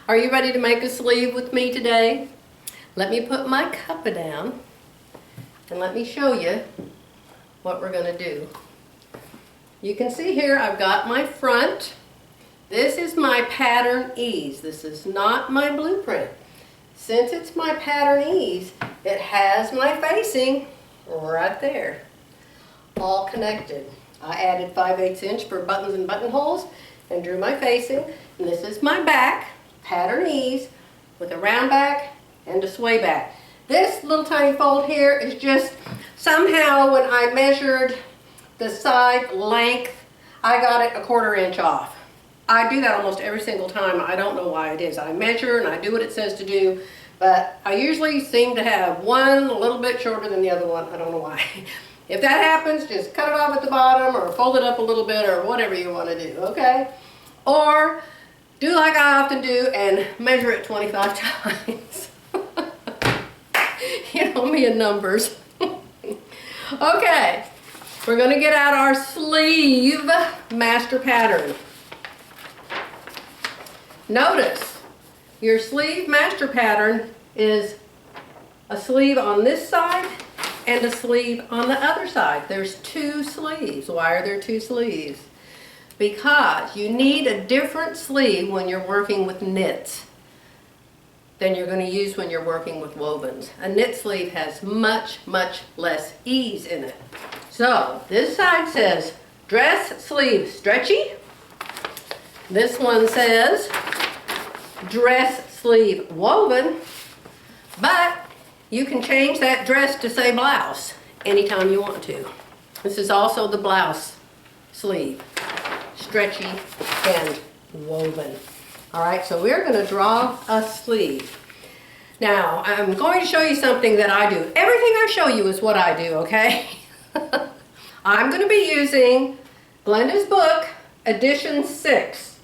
Are you ready to make a sleeve with me today? Let me put my cuppa down and let me show you what we're going to do. You can see here I've got my front. This is my pattern ease. This is not my blueprint. Since it's my pattern ease, it has my facing right there, all connected. I added 5/8 inch for buttons and buttonholes and drew my facing. And this is my back, pattern ease, with a round back and a sway back. This little tiny fold here is just somehow when I measured the side length, I got it 1/4 inch off. I do that almost every single time. I don't know why it is. I measure and I do what it says to do, but I usually seem to have one a little bit shorter than the other one. I don't know why. If that happens, just cut it off at the bottom or fold it up a little bit or whatever you want to do, okay? Or do like I often do and measure it 25 times. You know me in numbers. Okay, we're going to get out our sleeve master pattern. Notice your sleeve master pattern is a sleeve on this side and a sleeve on the other side. There's 2 sleeves. Why are there 2 sleeves? Because you need a different sleeve when you're working with knits than you're going to use when you're working with wovens. A knit sleeve has much, much less ease in it. So this side says dress sleeve stretchy. This one says dress sleeve woven, but you can change that dress to say blouse anytime you want to. This is also the blouse sleeve, stretchy and woven. All right, so we're going to draw a sleeve. Now, I'm going to show you something that I do. Everything I show you is what I do, okay? I'm going to be using Glenda's book, edition 6.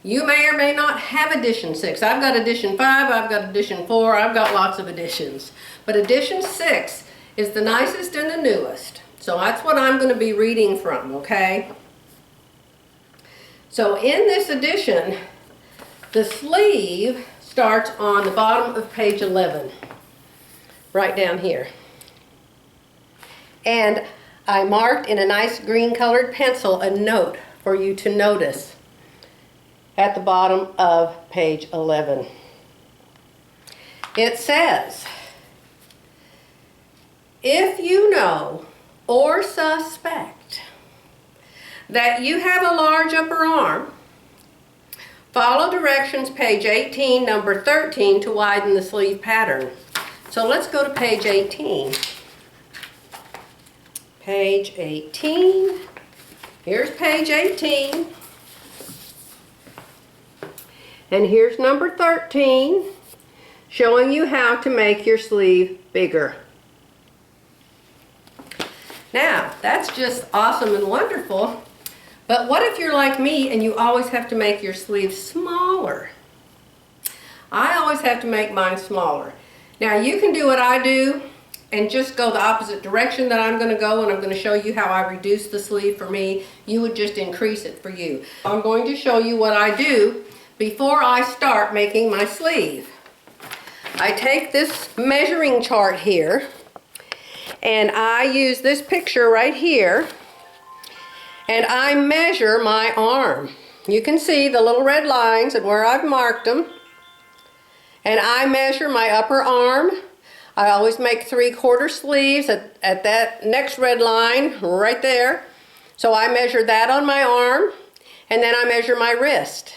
You may or may not have edition 6. I've got edition 5, I've got edition 4, I've got lots of editions. But edition 6 is the nicest and the newest. So that's what I'm going to be reading from, okay? So in this edition, the sleeve starts on the bottom of page 11, right down here. And I marked in a nice green colored pencil a note for you to notice at the bottom of page 11. It says, if you know or suspect that you have a large upper arm, follow directions page 18, number 13 to widen the sleeve pattern. So let's go to page 18. Page 18. Here's page 18. And here's number 13, showing you how to make your sleeve bigger. Now, that's just awesome and wonderful, but what if you're like me and you always have to make your sleeve smaller? I always have to make mine smaller. Now, you can do what I do and just go the opposite direction that I'm going to go, and I'm going to show you how I reduce the sleeve for me. You would just increase it for you. I'm going to show you what I do before I start making my sleeve. I take this measuring chart here and I use this picture right here and I measure my arm. You can see the little red lines and where I've marked them. And I measure my upper arm. I always make 3/4 sleeves at that next red line right there. So I measure that on my arm and then I measure my wrist.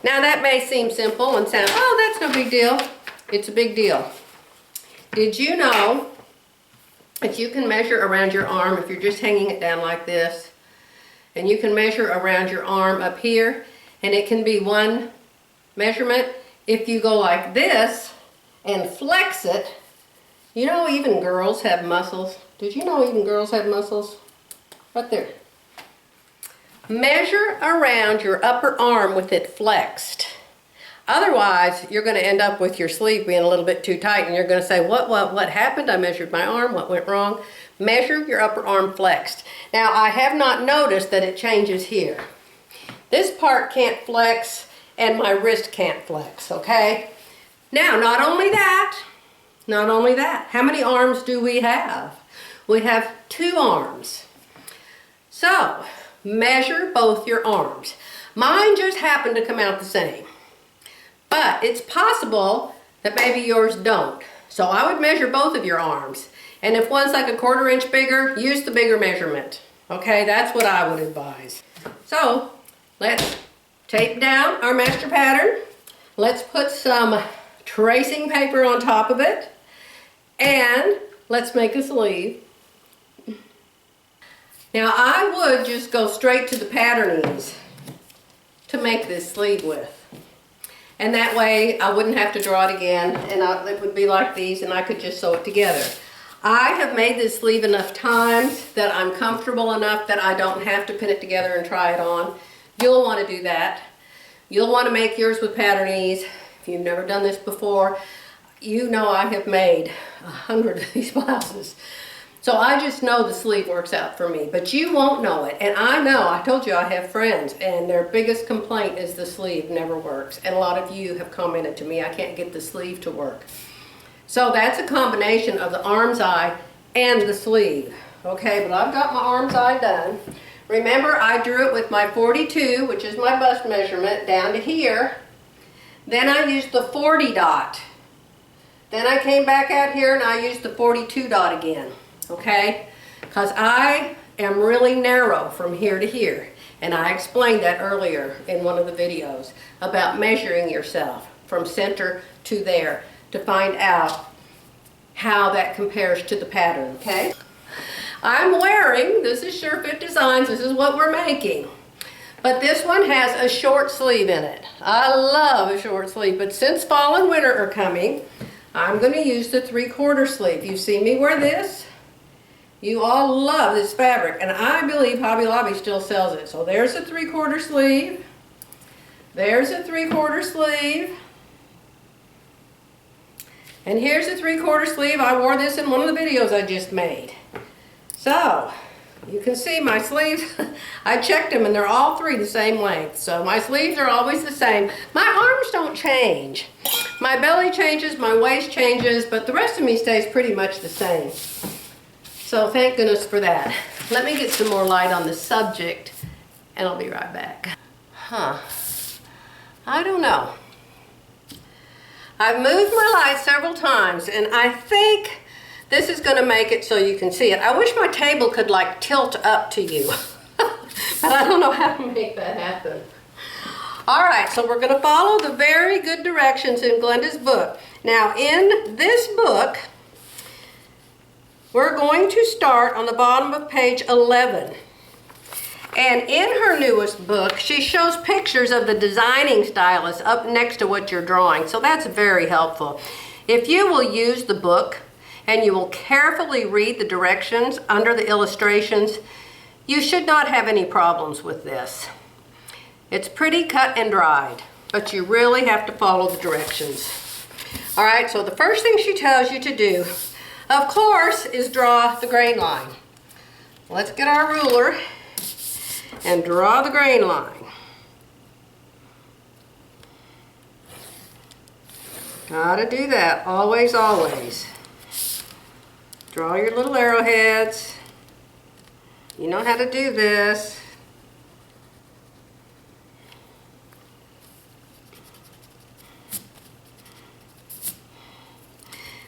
Now that may seem simple and sound, oh, that's no big deal. It's a big deal. Did you know that you can measure around your arm if you're just hanging it down like this? And you can measure around your arm up here, and it can be one measurement. If you go like this and flex it, you know even girls have muscles. Did you know even girls have muscles? Right there. Measure around your upper arm with it flexed. Otherwise, you're going to end up with your sleeve being a little bit too tight and you're going to say, what happened? I measured my arm, what went wrong? Measure your upper arm flexed. Now, I have not noticed that it changes here. This part can't flex and my wrist can't flex, okay? Now, not only that, how many arms do we have? We have 2 arms. So, measure both your arms. Mine just happened to come out the same, but it's possible that maybe yours don't. So I would measure both of your arms. And if one's like a 1/4 inch bigger, use the bigger measurement. Okay, that's what I would advise. So, let's tape down our master pattern. Let's put some tracing paper on top of it. And let's make a sleeve. Now I would just go straight to the patternings to make this sleeve with. And that way I wouldn't have to draw it again, and it would be like these and I could just sew it together. I have made this sleeve enough times that I'm comfortable enough that I don't have to pin it together and try it on. You'll want to do that. You'll want to make yours with patternings. If you've never done this before, you know I have made 100 of these blouses. So I just know the sleeve works out for me, but you won't know it. And I know, I told you I have friends and their biggest complaint is the sleeve never works. And a lot of you have commented to me, I can't get the sleeve to work. So that's a combination of the arm's eye and the sleeve. Okay, but I've got my arm's eye done. Remember, I drew it with my 42, which is my bust measurement, down to here. Then I used the 40 dot. Then I came back out here and I used the 42 dot again. Okay, because I am really narrow from here to here, and I explained that earlier in one of the videos about measuring yourself from center to there to find out how that compares to the pattern. Okay, I'm wearing, this is Surefit Designs, this is what we're making, but this one has a short sleeve in it. I love a short sleeve, but since fall and winter are coming, I'm going to use the 3/4 sleeve. You see me wear this? You all love this fabric, and I believe Hobby Lobby still sells it. So there's a 3/4 sleeve. There's a 3/4 sleeve. And here's a 3/4 sleeve. I wore this in one of the videos I just made. So, you can see my sleeves. I checked them and they're all 3 the same length. So my sleeves are always the same. My arms don't change. My belly changes, my waist changes, but the rest of me stays pretty much the same. So thank goodness for that. Let me get some more light on the subject and I'll be right back. I don't know. I've moved my light several times and I think this is going to make it so you can see it. I wish my table could like tilt up to you. But I don't know how to make that happen. Alright, so we're going to follow the very good directions in Glenda's book. Now in this book, we're going to start on the bottom of page 11. And in her newest book, she shows pictures of the designing stylus up next to what you're drawing. So that's very helpful. If you will use the book and you will carefully read the directions under the illustrations, you should not have any problems with this. It's pretty cut and dried, but you really have to follow the directions. All right, so the first thing she tells you to do, of course, is draw the grain line. Let's get our ruler and draw the grain line. Gotta do that, always, always. Draw your little arrowheads. You know how to do this.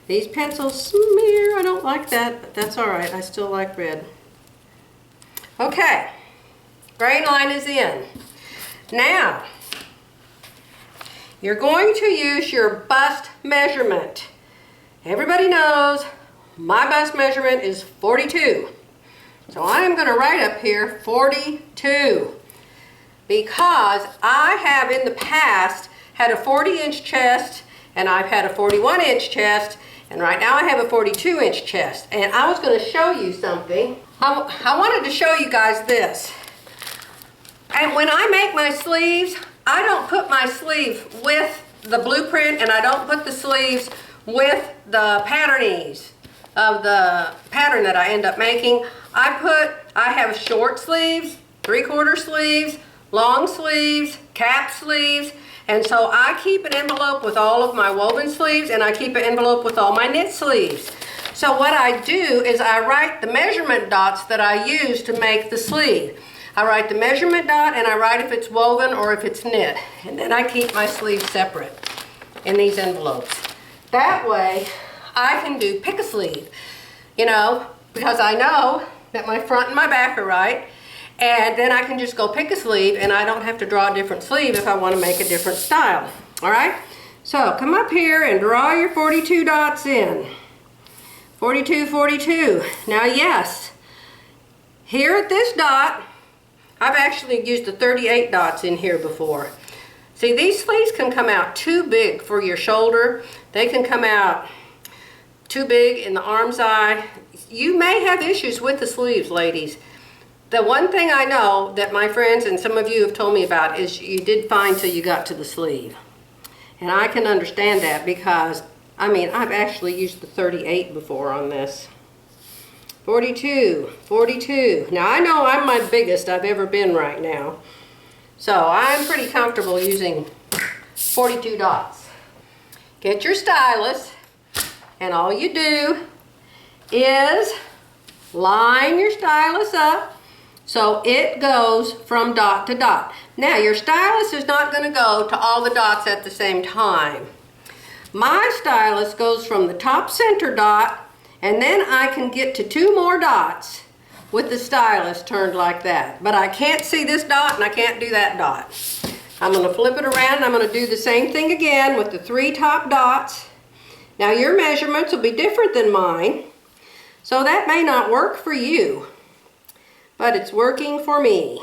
These pencils smear, I don't like that, but that's all right, I still like red. Okay, grain line is in. Now, you're going to use your bust measurement. Everybody knows my bust measurement is 42. So I am going to write up here 42 because I have in the past had a 40-inch chest and I've had a 41-inch chest. And right now I have a 42-inch chest. And I was going to show you something. I wanted to show you guys this. And when I make my sleeves, I don't put my sleeve with the blueprint and I don't put the sleeves with the patternings of the pattern that I end up making. I have short sleeves, 3/4 sleeves, long sleeves, cap sleeves, And so I keep an envelope with all of my woven sleeves, and I keep an envelope with all my knit sleeves. So what I do is I write the measurement dots that I use to make the sleeve. I write the measurement dot, and I write if it's woven or if it's knit. And then I keep my sleeves separate in these envelopes. That way I can do pick a sleeve, you know, because I know that my front and my back are right. And then I can just go pick a sleeve, and I don't have to draw a different sleeve if I want to make a different style. All right? So come up here and draw your 42 dots in. 42, 42. Now yes, here at this dot, I've actually used the 38 dots in here before. See, these sleeves can come out too big for your shoulder. They can come out too big in the arm side. You may have issues with the sleeves, ladies. The one thing I know that my friends and some of you have told me about is you did fine till you got to the sleeve. And I can understand that because, I mean, I've actually used the 38 before on this. 42, 42. Now I know I'm my biggest I've ever been right now. So I'm pretty comfortable using 42 dots. Get your stylus, and all you do is line your stylus up so it goes from dot to dot. Now your stylus is not going to go to all the dots at the same time. My stylus goes from the top center dot, and then I can get to 2 more dots with the stylus turned like that. But I can't see this dot and I can't do that dot. I'm going to flip it around and I'm going to do the same thing again with the 3 top dots. Now your measurements will be different than mine, so that may not work for you, but it's working for me.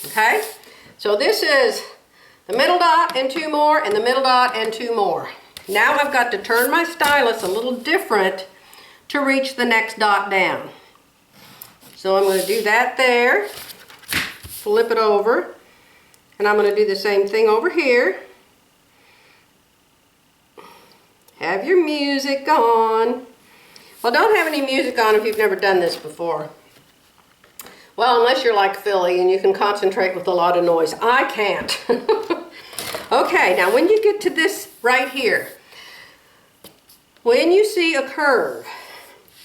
Okay, so this is the middle dot and 2 more, and the middle dot and 2 more. Now I've got to turn my stylus a little different to reach the next dot down. So I'm going to do that there, flip it over, and I'm going to do the same thing over here. Have your music on. Well, don't have any music on if you've never done this before. Well, unless you're like Philly and you can concentrate with a lot of noise. I can't. Okay, now when you get to this right here, when you see a curve,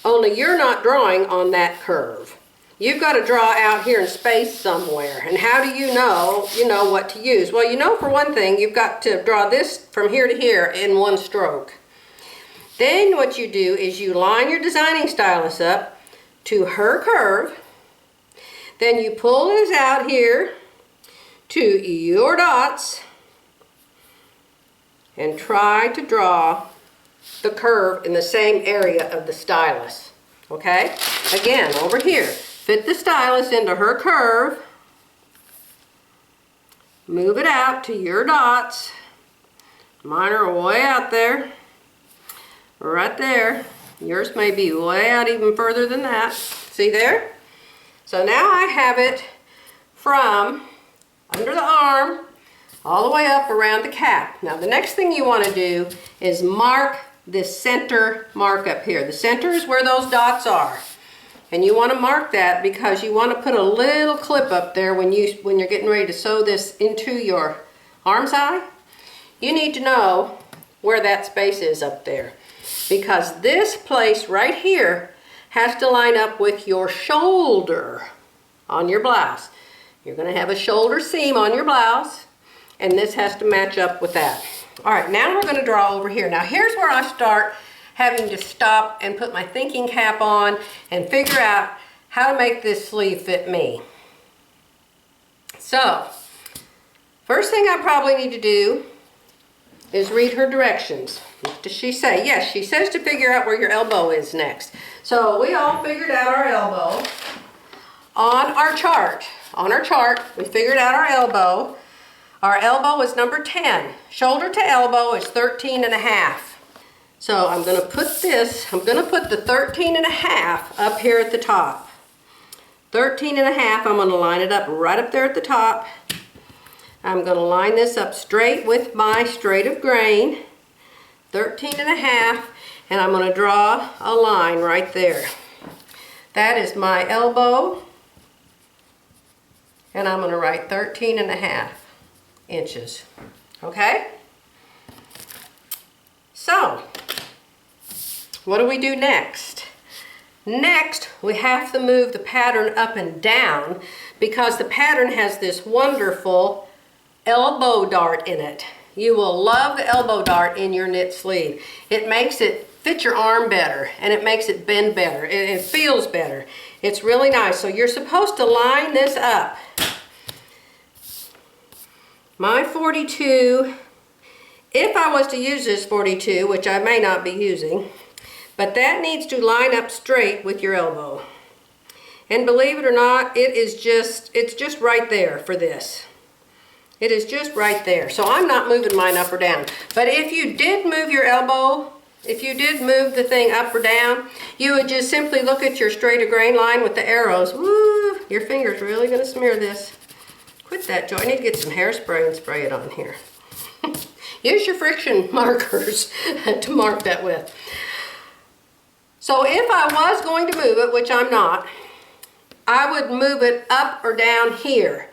only you're not drawing on that curve. You've got to draw out here in space somewhere. And how do you know what to use? Well, you know, for one thing, you've got to draw this from here to here in one stroke. Then what you do is you line your designing stylus up to her curve. Then you pull this out here to your dots and try to draw the curve in the same area of the stylus. Okay? Again, over here, fit the stylus into her curve. Move it out to your dots. Mine are way out there. Right there. Yours may be way out even further than that. See there? So now I have it from under the arm all the way up around the cap. Now the next thing you want to do is mark this center mark up here. The center is where those dots are. And you want to mark that because you want to put a little clip up there when you're getting ready to sew this into your arm side. You need to know where that space is up there, because this place right here has to line up with your shoulder on your blouse. You're going to have a shoulder seam on your blouse, and this has to match up with that. All right, now we're going to draw over here. Now here's where I start having to stop and put my thinking cap on and figure out how to make this sleeve fit me. So, first thing I probably need to do is read her directions. What does she say? Yes, she says to figure out where your elbow is next. So we all figured out our elbow on our chart. On our chart, we figured out our elbow. Our elbow is number 10. Shoulder to elbow is 13.5. So I'm going to put the 13.5 up here at the top. 13.5, I'm going to line it up right up there at the top. I'm going to line this up straight with my straight of grain. 13.5, and I'm going to draw a line right there. That is my elbow. And I'm gonna write 13.5 inches, okay? So, what do we do next? Next, we have to move the pattern up and down because the pattern has this wonderful elbow dart in it. You will love the elbow dart in your knit sleeve. It makes it fit your arm better and it makes it bend better. It feels better. It's really nice. So you're supposed to line this up. My 42, if I was to use this 42, which I may not be using, but that needs to line up straight with your elbow. And believe it or not, it's just right there for this. It is just right there. So I'm not moving mine up or down. But if you did move your elbow, if you did move the thing up or down, you would just simply look at your straight grain line with the arrows. Woo! Your finger's really gonna smear this. Quit that, Joe. I need to get some hairspray and spray it on here. Use your Frixion Markers to mark that with. So if I was going to move it, which I'm not, I would move it up or down here,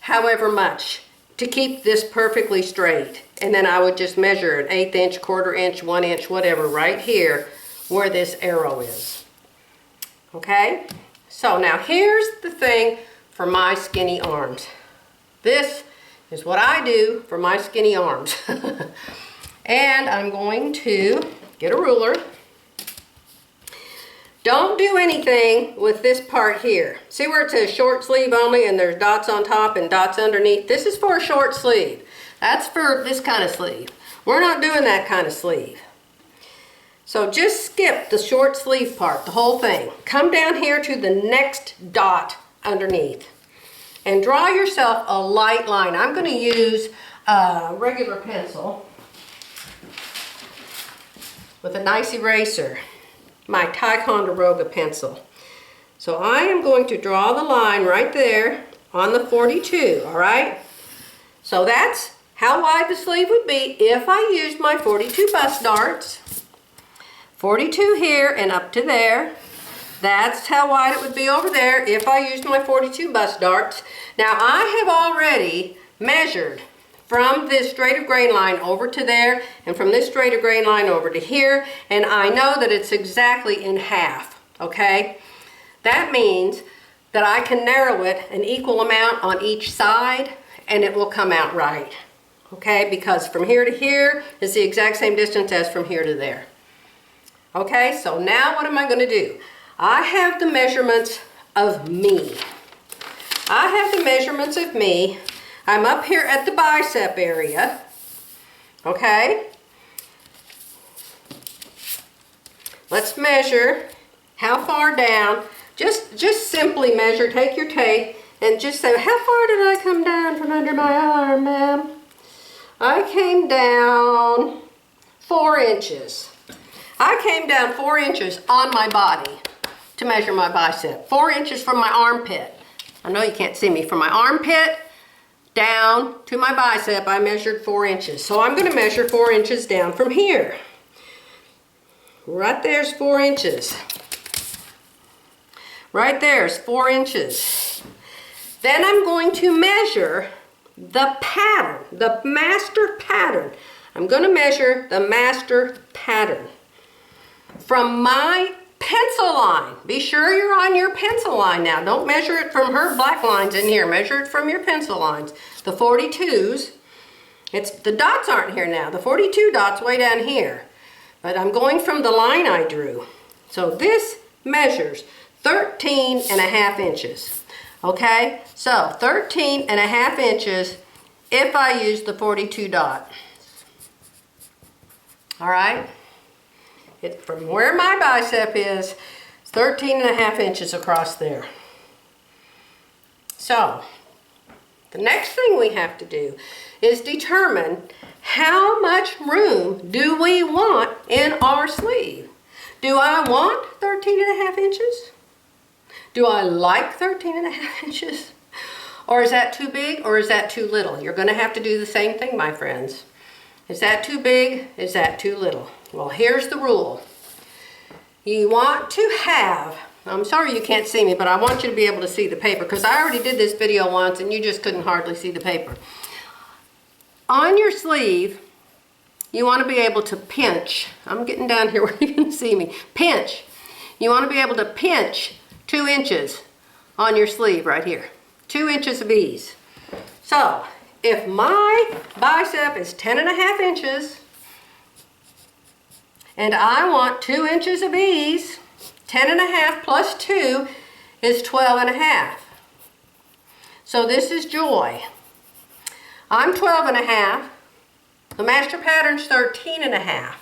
however much, to keep this perfectly straight. And then I would just measure an 1/8 inch, 1/4 inch, 1 inch, whatever, right here where this arrow is. Okay? So now here's the thing for my skinny arms. This is what I do for my skinny arms. And I'm going to get a ruler. Don't do anything with this part here. See where it says short sleeve only and there's dots on top and dots underneath? This is for a short sleeve. That's for this kind of sleeve. We're not doing that kind of sleeve. So just skip the short sleeve part, the whole thing. Come down here to the next dot underneath and draw yourself a light line. I'm going to use a regular pencil with a nice eraser. My Ticonderoga pencil. So I am going to draw the line right there on the 42, all right? So that's how wide the sleeve would be if I used my 42 bust darts. 42 here and up to there. That's how wide it would be over there if I used my 42 bust darts. Now I have already measured from this straight of grain line over to there and from this straight of grain line over to here, and I know that it's exactly in half, okay? That means that I can narrow it an equal amount on each side and it will come out right, okay? Because from here to here is the exact same distance as from here to there. Okay, so now what am I going to do? I have the measurements of me. I have the measurements of me. I'm up here at the bicep area, okay? Let's measure how far down. Just simply measure, take your tape, and just say, how far did I come down from under my arm, ma'am? I came down 4 inches. I came down 4 inches on my body to measure my bicep. 4 inches from my armpit. I know you can't see me. From my armpit down to my bicep, I measured 4 inches. So I'm going to measure 4 inches down from here. Right there's 4 inches. Right there's 4 inches. Then I'm going to measure the pattern, the master pattern. I'm going to measure the master pattern from my pencil line. Be sure you're on your pencil line now. Don't measure it from her black lines in here. Measure it from your pencil lines. The 42s, the dots aren't here now. The 42 dots way down here. But I'm going from the line I drew. So this measures 13.5 inches. Okay, so 13.5 inches if I use the 42 dot. All right. From where my bicep is, it's 13.5 inches across there. So, the next thing we have to do is determine how much room do we want in our sleeve. Do I want 13.5 inches? Do I like 13.5 inches? Or is that too big or is that too little? You're going to have to do the same thing, my friends. Is that too big? Is that too little? Well, here's the rule. You want to have I'm sorry you can't see me, but I want you to be able to see the paper because I already did this video once and you just couldn't hardly see the paper. On your sleeve, you want to be able to pinch. I'm getting down here where you can see me. Pinch. You want to be able to pinch 2 inches on your sleeve right here. 2 inches of ease. So, if my bicep is 10.5 inches and I want 2 inches of ease, 10.5 plus 2 is 12.5. So this is Joy. I'm 12.5. The master pattern's 13.5.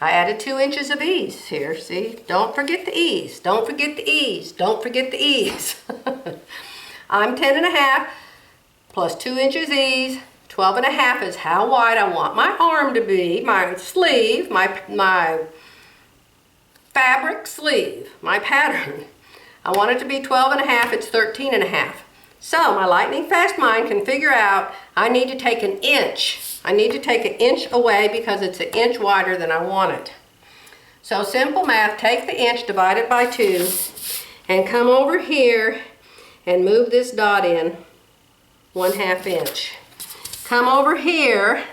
I added 2 inches of ease here, see? Don't forget the ease. Don't forget the ease. Don't forget the ease. I'm 10.5 plus 2 inches ease. 12.5 is how wide I want my arm to be, my sleeve, my fabric sleeve, my pattern. I want it to be 12.5, it's 13.5. So my lightning fast mind can figure out I need to take an inch. I need to take an inch away because it's an inch wider than I want it. So simple math, take the inch, divide it by 2, and come over here and move this dot in 1/2 inch. Come over here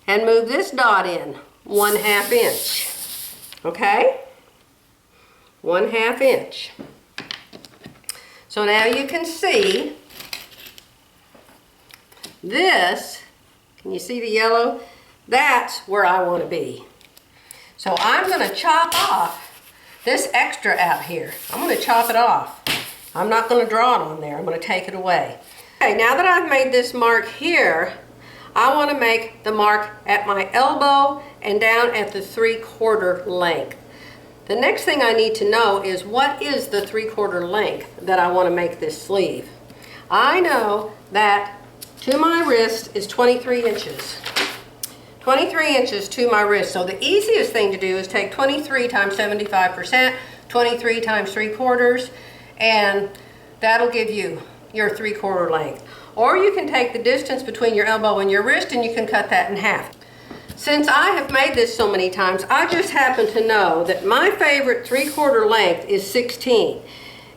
and move this dot in 1/2 inch. Okay? 1/2 inch. So now you can see this. Can you see the yellow? That's where I want to be. So I'm going to chop off this extra out here. I'm going to chop it off. I'm not going to draw it on there. I'm going to take it away. Okay, now that I've made this mark here, I want to make the mark at my elbow and down at the 3/4 length. The next thing I need to know is what is the 3/4 length that I want to make this sleeve. I know that to my wrist is 23 inches. 23 inches to my wrist. So the easiest thing to do is take 23 times 75%, 23 times 3/4, and that'll give you your 3/4 length. Or you can take the distance between your elbow and your wrist and you can cut that in half. Since I have made this so many times, I just happen to know that my favorite 3/4 length is 16.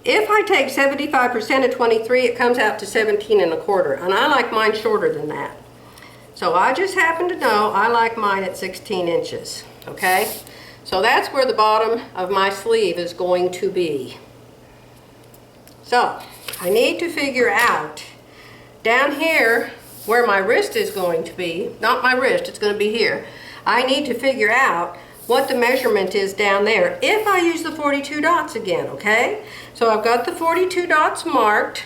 If I take 75% of 23, it comes out to 17.25, and I like mine shorter than that. So I just happen to know I like mine at 16 inches, okay? So that's where the bottom of my sleeve is going to be. So I need to figure out down here where my wrist is going to be, not my wrist, it's going to be here. I need to figure out what the measurement is down there if I use the 42 dots again, okay? So I've got the 42 dots marked.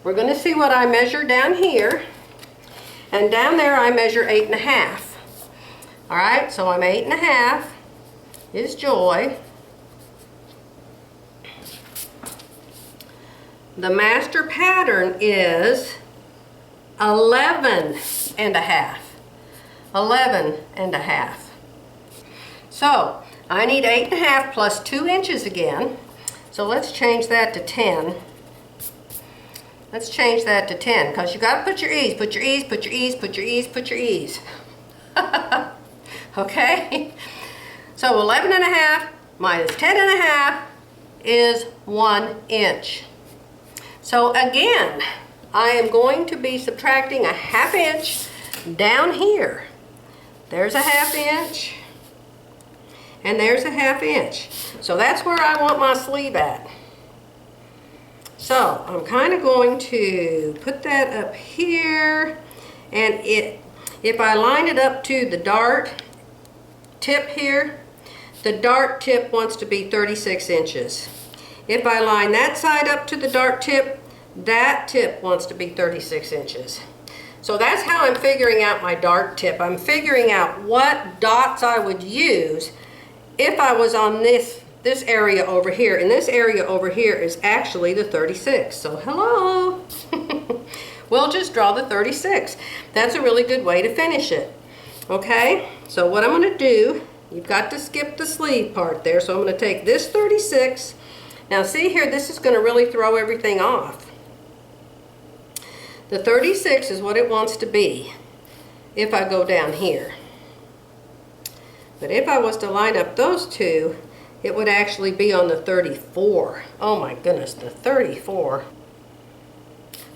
We're going to see what I measure down here. And down there I measure 8.5. All right, so I'm 8.5 is Joy. The master pattern is 11.5. 11.5. So I need 8.5 plus 2 inches again. So let's change that to 10. Let's change that to 10 because you got to put your ease, put your ease, put your ease, put your ease, put your ease. Okay? So 11.5 minus 10.5 is 1 inch. So again, I am going to be subtracting a 1/2 inch down here. There's a 1/2 inch. And there's a 1/2 inch. So that's where I want my sleeve at. So I'm kind of going to put that up here, and if I line it up to the dart tip here, the dart tip wants to be 36 inches. If I line that side up to the dart tip, that tip wants to be 36 inches. So that's how I'm figuring out my dart tip. I'm figuring out what dots I would use if I was on this area over here, and this area over here is actually the 36. So hello. We'll just draw the 36. That's a really good way to finish it. Okay, so what I'm going to do, you've got to skip the sleeve part there, so I'm going to take this 36. Now see here, this is going to really throw everything off. The 36 is what it wants to be if I go down here. But if I was to line up those two, it would actually be on the 34. Oh my goodness, the 34.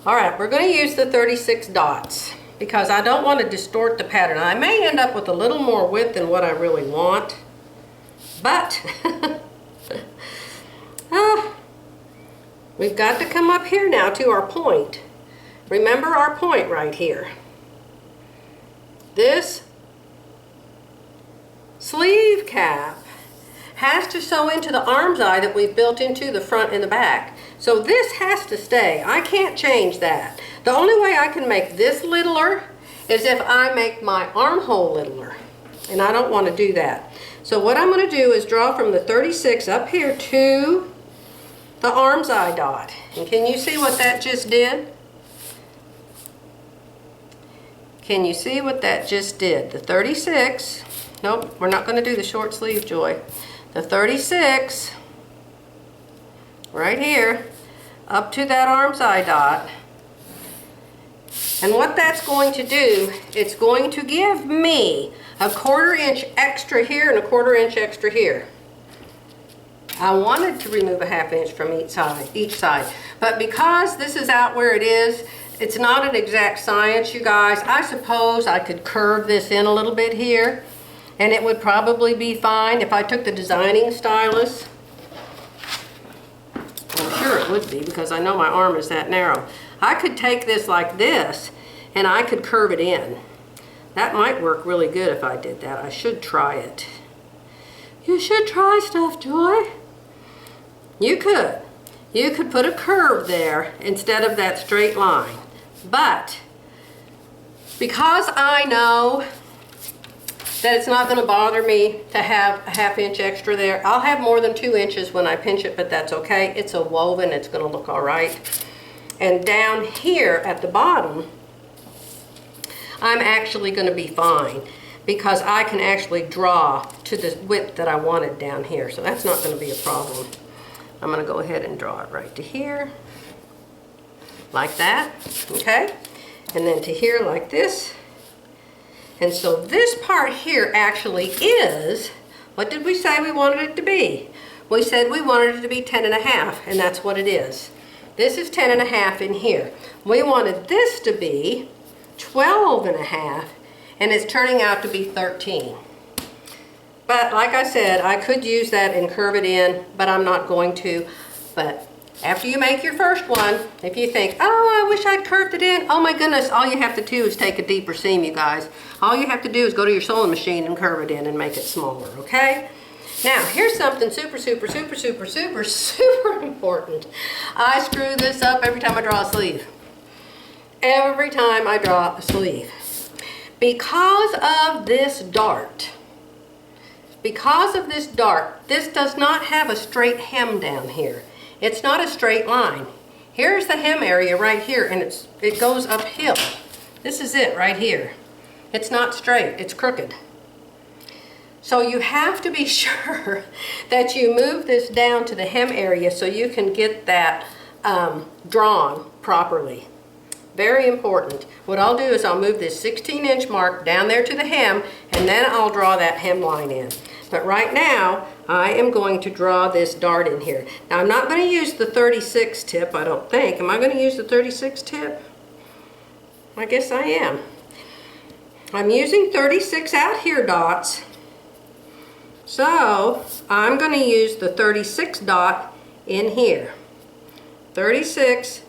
All right, we're going to use the 36 dots because I don't want to distort the pattern. I may end up with a little more width than what I really want, but we've got to come up here now to our point. Remember our point right here. This sleeve cap has to sew into the arm's eye that we've built into the front and the back. So this has to stay. I can't change that. The only way I can make this littler is if I make my armhole littler. And I don't want to do that. So what I'm going to do is draw from the 36 up here to the arm's eye dot. And can you see what that just did? Can you see what that just did? The 36, nope, we're not going to do the short sleeve, Joy. The 36, right here, up to that arm's eye dot. And what that's going to do, it's going to give me a 1/4 inch extra here and a 1/4 inch extra here. I wanted to remove a 1/2 inch from each side, but because this is out where it is, it's not an exact science, you guys. I suppose I could curve this in a little bit here, and it would probably be fine if I took the designing stylus. I'm sure it would be because I know my arm is that narrow. I could take this like this and I could curve it in. That might work really good if I did that. I should try it. You should try stuff, Joy. You could. You could put a curve there instead of that straight line. But because I know that it's not going to bother me to have a 1/2 inch extra there, I'll have more than 2 inches when I pinch it, but that's okay. It's a woven, it's going to look all right. And down here at the bottom, I'm actually going to be fine because I can actually draw to the width that I wanted down here. So that's not going to be a problem. I'm going to go ahead and draw it right to here, like that, okay? And then to here like this. And so this part here actually is, what did we say we wanted it to be? We said we wanted it to be 10.5, and that's what it is. This is 10.5 in here. We wanted this to be 12.5, and it's turning out to be 13. But like I said, I could use that and curve it in, but I'm not going to. But after you make your first one, if you think, oh, I wish I'd curved it in, oh my goodness, all you have to do is take a deeper seam, you guys. All you have to do is go to your sewing machine and curve it in and make it smaller, okay? Now, here's something super, super, super, super, super, super important. I screw this up every time I draw a sleeve. Every time I draw a sleeve. Because of this dart, this does not have a straight hem down here. It's not a straight line. Here's the hem area right here, and it goes uphill. This is it right here. It's not straight, it's crooked. So you have to be sure that you move this down to the hem area so you can get that drawn properly. Very important. What I'll do is I'll move this 16-inch mark down there to the hem, and then I'll draw that hem line in. But right now, I am going to draw this dart in here. Now, I'm not going to use the 36 tip, I don't think. Am I going to use the 36 tip? I guess I am. I'm using 36 out here dots. So, I'm going to use the 36 dot in here. 36,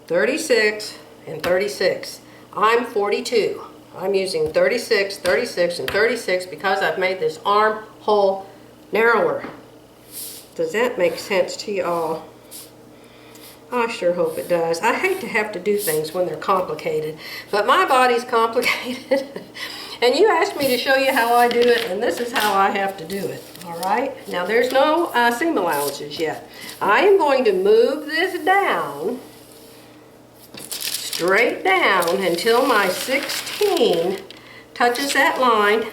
36, and 36. I'm 42. I'm using 36, 36, and 36 because I've made this armhole narrower. Does that make sense to you all? I sure hope it does. I hate to have to do things when they're complicated, but my body's complicated. And you asked me to show you how I do it, and this is how I have to do it. All right? Now, there's no seam allowances yet. I am going to move this down, straight down, until my 16 touches that line.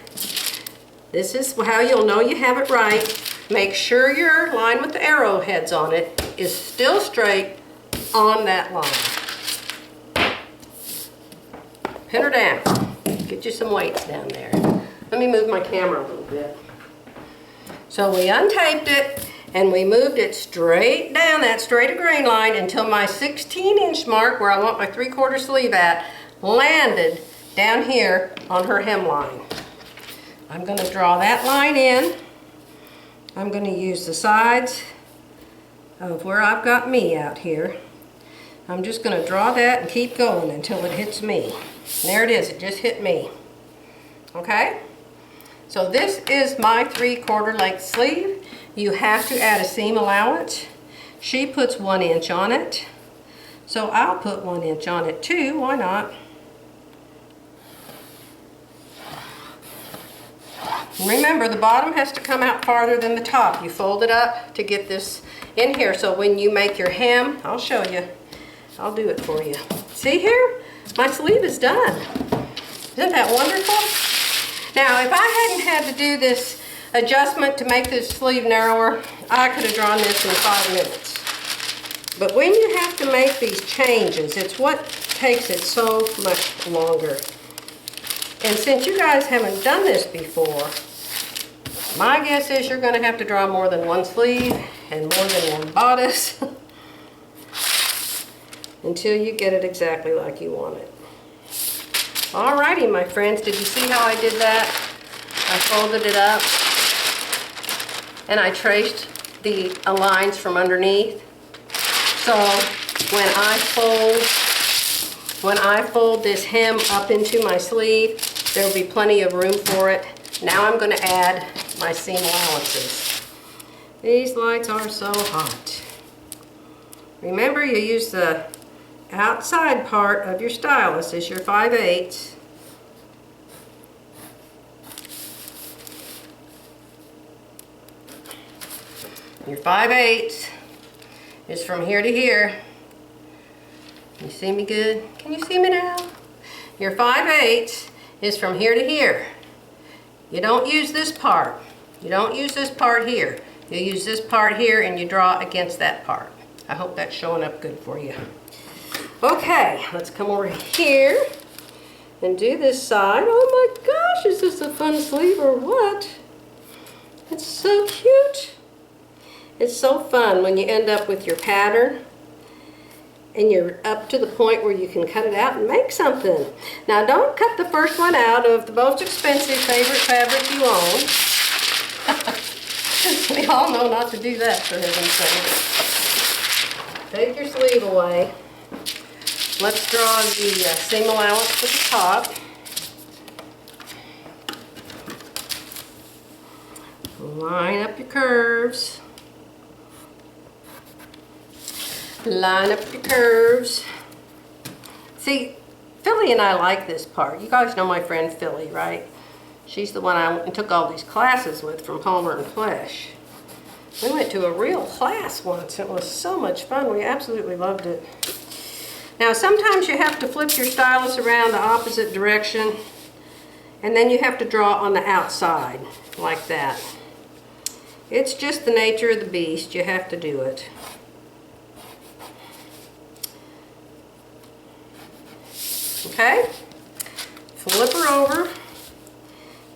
This is how you'll know you have it right. Make sure your line with the arrowheads on it is still straight on that line. Pin her down. Get you some weights down there. Let me move my camera a little bit. So we untaped it and we moved it straight down that straight of grain line until my 16-inch mark, where I want my 3/4 sleeve at, landed down here on her hemline. I'm going to draw that line in. I'm going to use the sides of where I've got me out here. I'm just going to draw that and keep going until it hits me. There it is, it just hit me. Okay? So this is my 3/4 length sleeve. You have to add a seam allowance. She puts 1 inch on it. So I'll put 1 inch on it too, why not? Remember, the bottom has to come out farther than the top. You fold it up to get this in here. So when you make your hem, I'll show you. I'll do it for you. See here? My sleeve is done. Isn't that wonderful? Now, if I hadn't had to do this adjustment to make this sleeve narrower, I could have drawn this in 5 minutes. But when you have to make these changes, it's what takes it so much longer. And since you guys haven't done this before, my guess is you're going to have to draw more than 1 sleeve and more than 1 bodice until you get it exactly like you want it. Alrighty, my friends, did you see how I did that? I folded it up and I traced the lines from underneath. So when I fold this hem up into my sleeve, there will be plenty of room for it. Now I'm going to add my seam allowances. These lights are so hot. Remember, you use the outside part of your stylus as your 5/8. Your 5/8 is from here to here. Can you see me good? Can you see me now? Your 5/8 is from here to here. You don't use this part. You don't use this part here. You use this part here and you draw against that part. I hope that's showing up good for you. Okay, let's come over here and do this side. Oh my gosh, is this a fun sleeve or what? It's so cute. It's so fun when you end up with your pattern and you're up to the point where you can cut it out and make something. Now don't cut the first one out of the most expensive favorite fabric you own. We all know not to do that, for heaven's sake. Take your sleeve away. Let's draw the seam allowance for the top. Line up your curves. Line up your curves. See, Philly and I like this part. You guys know my friend Philly, right? She's the one I went and took all these classes with from Palmer and Flesh. We went to a real class once. It was so much fun. We absolutely loved it. Now, sometimes you have to flip your stylus around the opposite direction, and then you have to draw on the outside, like that. It's just the nature of the beast. You have to do it. Okay? Flip her over.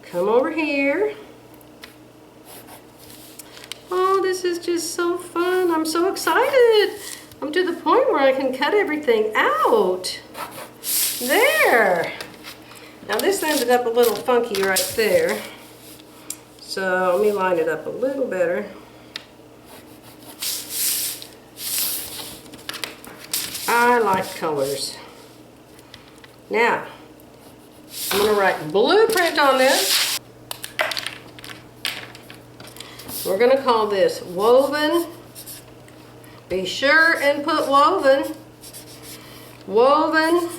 Come over here. Oh, this is just so fun. I'm so excited. I'm to the point where I can cut everything out. There. Now this ended up a little funky right there. So let me line it up a little better. I like colors. Now, I'm going to write blueprint on this. We're going to call this woven. Be sure and put woven. Woven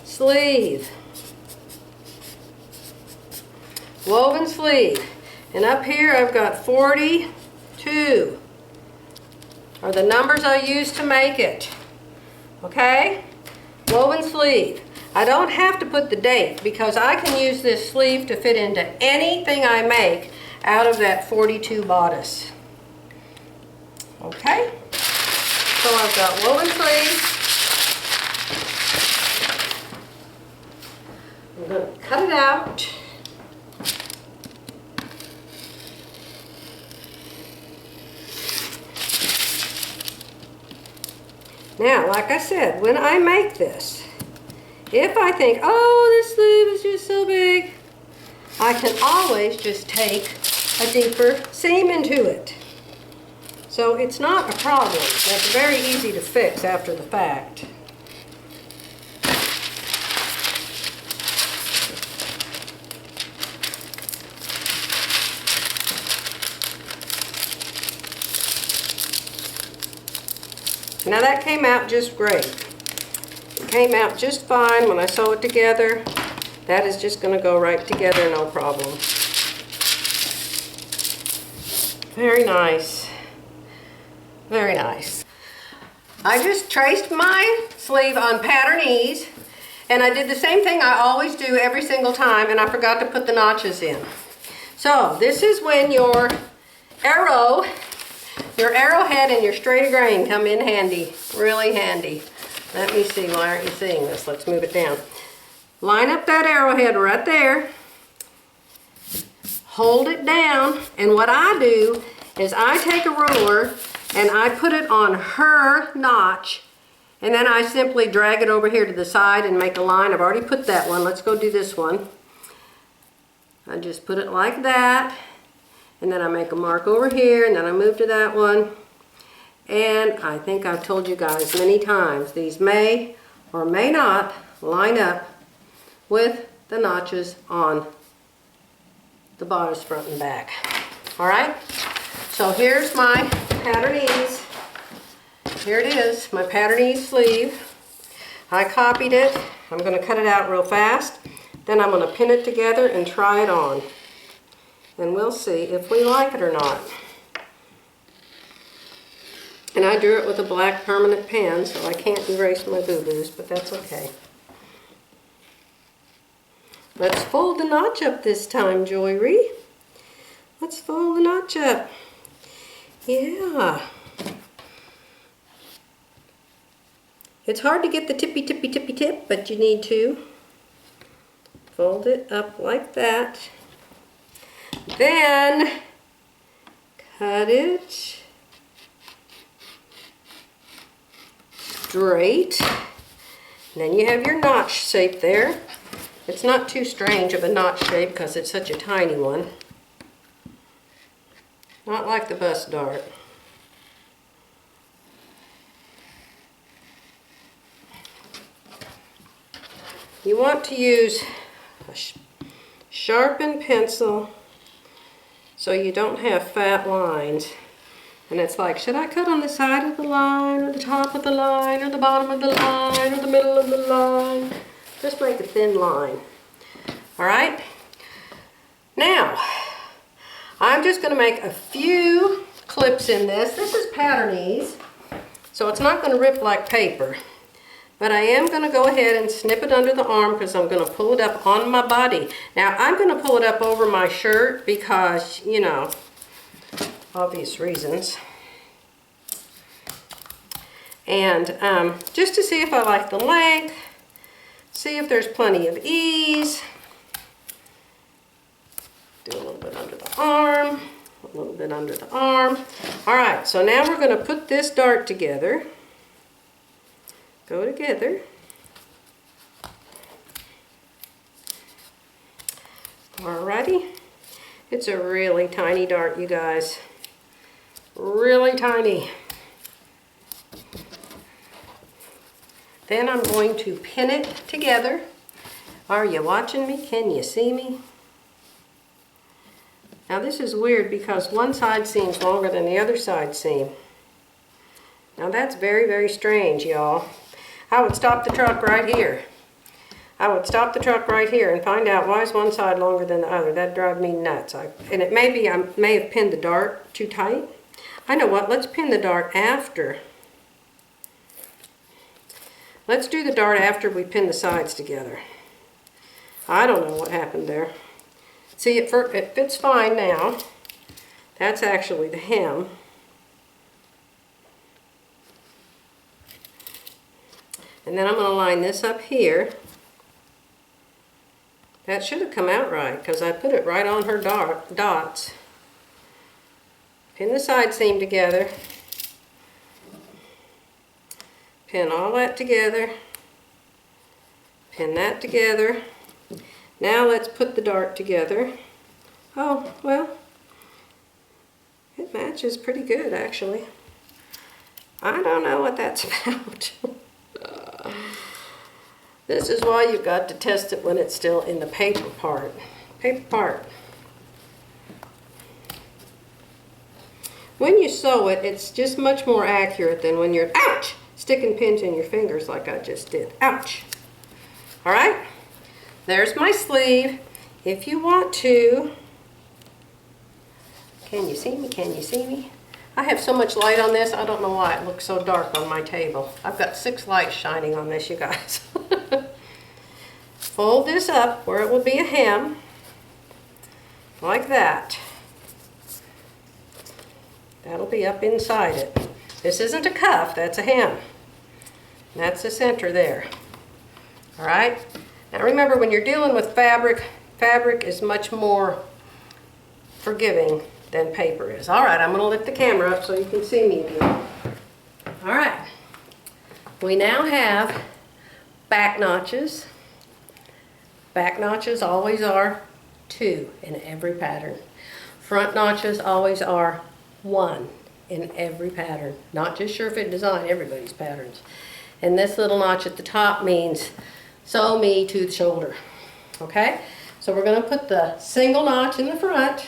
sleeve. Woven sleeve. And up here I've got 42. Are the numbers I used to make it. Okay? Woven sleeve. I don't have to put the date because I can use this sleeve to fit into anything I make out of that 42 bodice. Okay? So I've got woven sleeve. I'm going to cut it out. Now, like I said, when I make this, if I think, oh, this sleeve is just so big, I can always just take a deeper seam into it. So it's not a problem. That's very easy to fix after the fact. Now that came out just great. It came out just fine when I sew it together. That is just going to go right together, no problem. Very nice. Very nice. I just traced my sleeve on pattern ease, and I did the same thing I always do every single time, and I forgot to put the notches in. So this is when your arrowhead and your straight grain come in handy, really handy. Let me see, why aren't you seeing this? Let's move it down. Line up that arrowhead right there. Hold it down, and what I do is I take a ruler and I put it on her notch, and then I simply drag it over here to the side and make a line. I've already put that one. Let's go do this one. I just put it like that, and then I make a mark over here, and then I move to that one. And I think I've told you guys many times, these may or may not line up with the notches on the bodice front and back. All right, so here's my pattern ease. Here it is, my pattern ease sleeve. I copied it. I'm going to cut it out real fast. Then I'm going to pin it together and try it on. And we'll see if we like it or not. And I drew it with a black permanent pen, so I can't erase my boo-boos, but that's okay. Let's fold the notch up this time, Joyery. Let's fold the notch up. Yeah. It's hard to get the tippy tip, but you need to. Fold it up like that. Then cut it straight. And then you have your notch shape there. It's not too strange of a notch shape because it's such a tiny one. Not like the bust dart. You want to use a sharpened pencil so you don't have fat lines. And it's like, should I cut on the side of the line, or the top of the line, or the bottom of the line, or the middle of the line? Just make a thin line. All right? Now, I'm just going to make a few clips in this. This is pattern ease, so it's not going to rip like paper. But I am going to go ahead and snip it under the arm because I'm going to pull it up on my body. Now, I'm going to pull it up over my shirt because, you know, obvious reasons. And just to see if I like the length, see if there's plenty of ease. Do a little bit under the arm, a little bit under the arm. All right, so now we're going to put this dart together. Go together. Alrighty. It's a really tiny dart, you guys. Really tiny. Then I'm going to pin it together. Are you watching me? Can you see me? Now this is weird because one side seems longer than the other side seam. Now that's very, very strange, y'all. I would stop the truck right here. I would stop the truck right here and find out why is one side longer than the other. That'd drive me nuts. And it may be I may have pinned the dart too tight. I know what, let's pin the dart after. Let's do the dart after we pin the sides together. I don't know what happened there. See, it fits fine now. That's actually the hem. And then I'm going to line this up here. That should have come out right because I put it right on her dots. Pin the side seam together. Pin all that together. Pin that together. Now let's put the dart together. Oh, well, it matches pretty good actually. I don't know what that's about. This is why you've got to test it when it's still in the paper part. Paper part. When you sew it, it's just much more accurate than when you're, ouch, sticking pins in your fingers like I just did. Ouch. All right, there's my sleeve. If you want to, can you see me? Can you see me? I have so much light on this, I don't know why it looks so dark on my table. I've got 6 lights shining on this, you guys. Fold this up where it will be a hem, like that. That'll be up inside it. This isn't a cuff, that's a hem. That's the center there. All right, now remember when you're dealing with fabric, fabric is much more forgiving than paper is. All right, I'm gonna lift the camera up so you can see me again. All right, we now have back notches. Back notches always are 2 in every pattern. Front notches always are 1 in every pattern, not just Surefit Design, everybody's patterns. And this little notch at the top means sew me to the shoulder. Okay, so we're going to put the single notch in the front,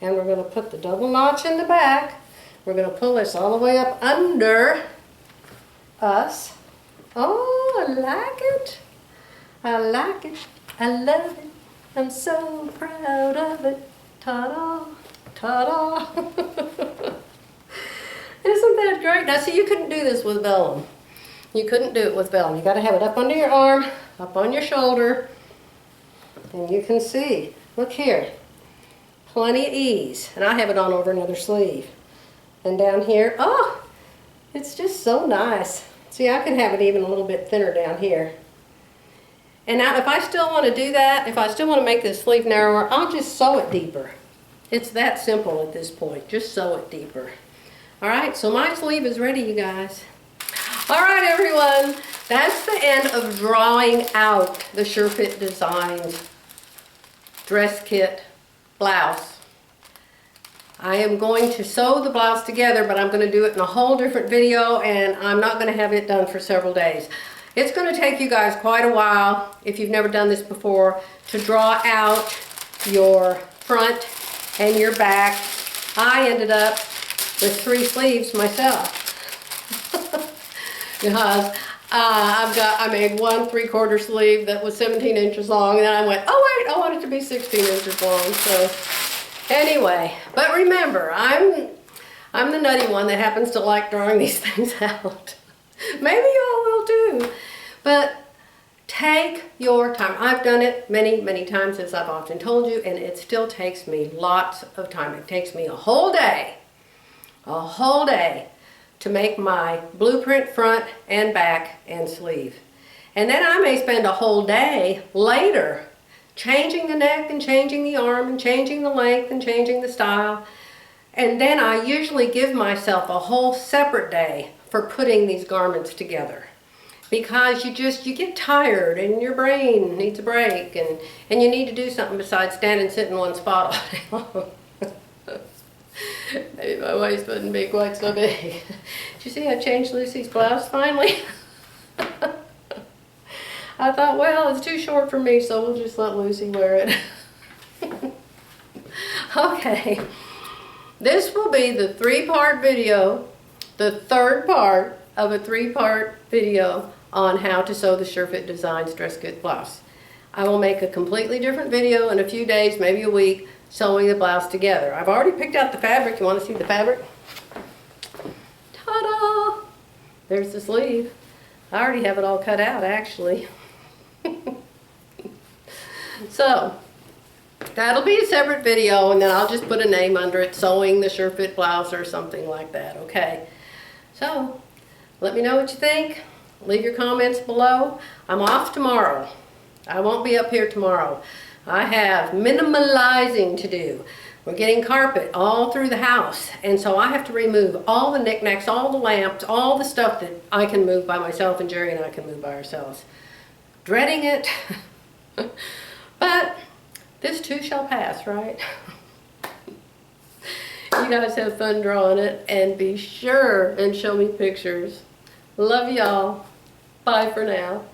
and we're going to put the double notch in the back. We're going to pull this all the way up under us. Oh, I like it. I like it. I love it. I'm so proud of it. Ta-da, ta-da. Isn't that great? Now see, you couldn't do this with vellum. You couldn't do it with vellum. You got to have it up under your arm, up on your shoulder, and you can see. Look here. Plenty of ease. And I have it on over another sleeve. And down here, oh, it's just so nice. See, I can have it even a little bit thinner down here. And now if I still want to do that, if I still want to make this sleeve narrower, I'll just sew it deeper. It's that simple at this point. Just sew it deeper. All right, so my sleeve is ready, you guys. All right, everyone. That's the end of drawing out the Surefit Designs dress kit blouse. I am going to sew the blouse together, but I'm going to do it in a whole different video, and I'm not going to have it done for several days. It's going to take you guys quite a while, if you've never done this before, to draw out your front and your back. I ended up with 3 sleeves myself. Because I made one 3/4 sleeve that was 17 inches long, and then I went, oh wait, I want it to be 16 inches long. So anyway, but remember, I'm the nutty one that happens to like drawing these things out. Maybe y'all will too. But take your time. I've done it many, many times, as I've often told you, and it still takes me lots of time. It takes me a whole day to make my blueprint front and back and sleeve. And then I may spend a whole day later changing the neck and changing the arm and changing the length and changing the style. And then I usually give myself a whole separate day for putting these garments together. Because you get tired and your brain needs a break, and you need to do something besides stand and sit in one spot all day long. Maybe my waist wouldn't be quite so big. Did you see I changed Lucy's blouse finally? I thought, well, it's too short for me, so we'll just let Lucy wear it. Okay, this will be the 3-part video, the 3rd part of a 3-part video on how to sew the Surefit Designs dress kit blouse. I will make a completely different video in a few days, maybe a week, sewing the blouse together. I've already picked out the fabric. You want to see the fabric? Ta-da! There's the sleeve. I already have it all cut out, actually. So, that'll be a separate video, and then I'll just put a name under it, sewing the Surefit blouse or something like that, okay? So, let me know what you think. Leave your comments below. I'm off tomorrow. I won't be up here tomorrow. I have minimalizing to do. We're getting carpet all through the house, and so I have to remove all the knickknacks, all the lamps, all the stuff that I can move by myself and Jerry and I can move by ourselves. Dreading it, but this too shall pass, right? You guys have fun drawing it, and be sure and show me pictures. Love y'all. Bye for now.